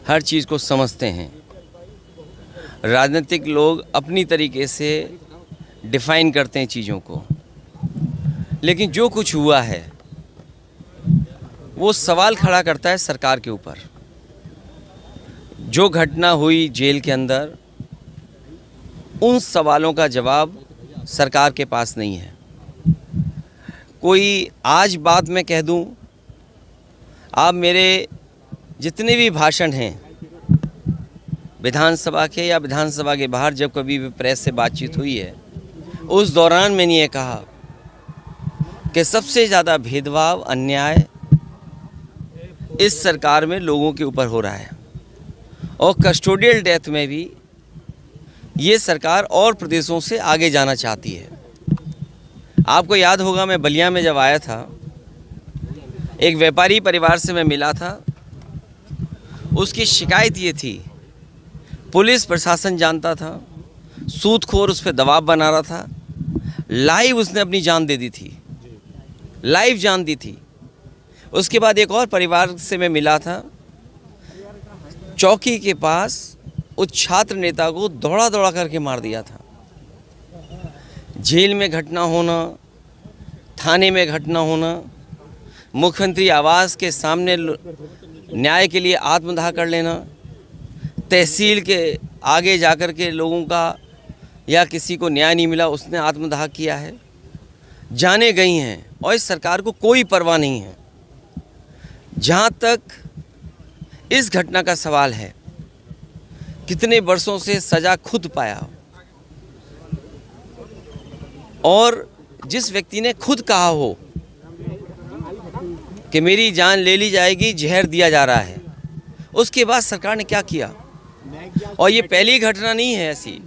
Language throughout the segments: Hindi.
हर चीज़ को समझते हैं। राजनीतिक लोग अपनी तरीके से डिफ़ाइन करते हैं चीज़ों को, लेकिन जो कुछ हुआ है वो सवाल खड़ा करता है सरकार के ऊपर। जो घटना हुई जेल के अंदर, उन सवालों का जवाब सरकार के पास नहीं है। कोई आज बात मैं कह दूं, आप मेरे जितने भी भाषण हैं विधानसभा के या विधानसभा के बाहर, जब कभी भी प्रेस से बातचीत हुई है, उस दौरान मैंने ये कहा कि सबसे ज़्यादा भेदभाव, अन्याय इस सरकार में लोगों के ऊपर हो रहा है। और कस्टोडियल डेथ में भी ये सरकार और प्रदेशों से आगे जाना चाहती है। आपको याद होगा, मैं बलिया में जब आया था, एक व्यापारी परिवार से मैं मिला था। उसकी शिकायत ये थी, पुलिस प्रशासन जानता था, सूदखोर उस पर दबाव बना रहा था। लाइव उसने अपनी जान दे दी थी, लाइव जान दी थी। उसके बाद एक और परिवार से मैं मिला था, चौकी के पास उस छात्र नेता को दौड़ा दौड़ा करके मार दिया था। जेल में घटना होना, थाने में घटना होना, मुख्यमंत्री आवास के सामने न्याय के लिए आत्मदाह कर लेना, तहसील के आगे जाकर के लोगों का या किसी को न्याय नहीं मिला, उसने आत्मदाह किया है। जाने गई हैं और इस सरकार को कोई परवाह नहीं है। जहाँ तक इस घटना का सवाल है, कितने वर्षों से सज़ा खुद पाया, और जिस व्यक्ति ने खुद कहा हो कि मेरी जान ले ली जाएगी, जहर दिया जा रहा है, उसके बाद सरकार ने क्या किया। और ये पहली घटना नहीं है ऐसी।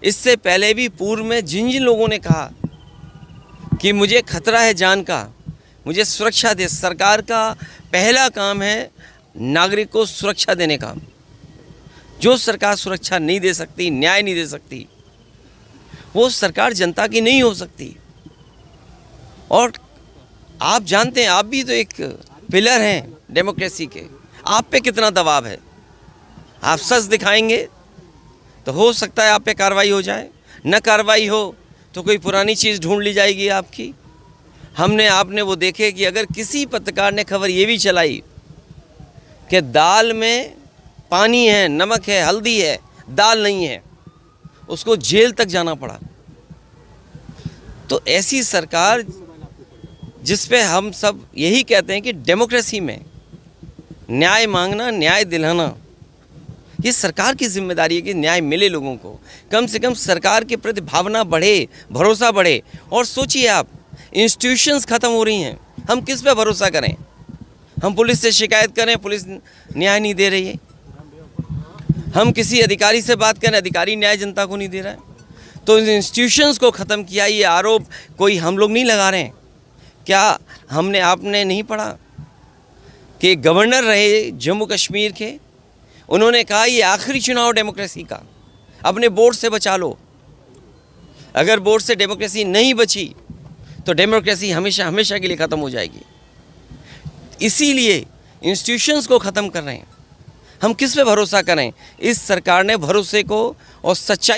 इससे पहले भी पूर्व में जिन जिन लोगों ने कहा कि मुझे खतरा है जान का, मुझे सुरक्षा दे, सरकार का पहला काम है नागरिक को सुरक्षा देने का। जो सरकार सुरक्षा नहीं दे सकती, न्याय नहीं दे सकती, वो सरकार जनता की नहीं हो सकती। और आप जानते हैं, आप भी तो एक पिलर हैं डेमोक्रेसी के, आप पे कितना दबाव है। आप सच दिखाएंगे तो हो सकता है आप पे कार्रवाई हो जाए, न कार्रवाई हो तो कोई पुरानी चीज़ ढूंढ ली जाएगी आपकी। आपने वो देखे कि अगर किसी पत्रकार ने खबर ये भी चलाई कि दाल में पानी है, नमक है, हल्दी है, दाल नहीं है, उसको जेल तक जाना पड़ा। तो ऐसी सरकार जिस पे हम सब यही कहते हैं कि डेमोक्रेसी में न्याय मांगना, न्याय दिलाना, ये सरकार की जिम्मेदारी है कि न्याय मिले लोगों को। कम से कम सरकार के प्रति भावना बढ़े, भरोसा बढ़े। और सोचिए आप, इंस्टीट्यूशंस ख़त्म हो रही हैं, हम किस पे भरोसा करें। हम पुलिस से शिकायत करें, पुलिस न्याय नहीं दे रही है। हम किसी अधिकारी से बात करें, अधिकारी न्याय जनता को नहीं दे रहा है। तो इन इंस्टीट्यूशंस को ख़त्म किया, ये आरोप कोई हम लोग नहीं लगा रहे हैं। क्या आपने नहीं पढ़ा कि गवर्नर रहे जम्मू कश्मीर के, उन्होंने कहा ये आखिरी चुनाव डेमोक्रेसी का, अपने वोट से बचा लो। अगर वोट से डेमोक्रेसी नहीं बची तो डेमोक्रेसी हमेशा हमेशा के लिए ख़त्म हो जाएगी। इसीलिए इंस्टीट्यूशंस को ख़त्म कर रहे हैं। हम किस पे भरोसा करें। इस सरकार ने भरोसे को और सच्चाई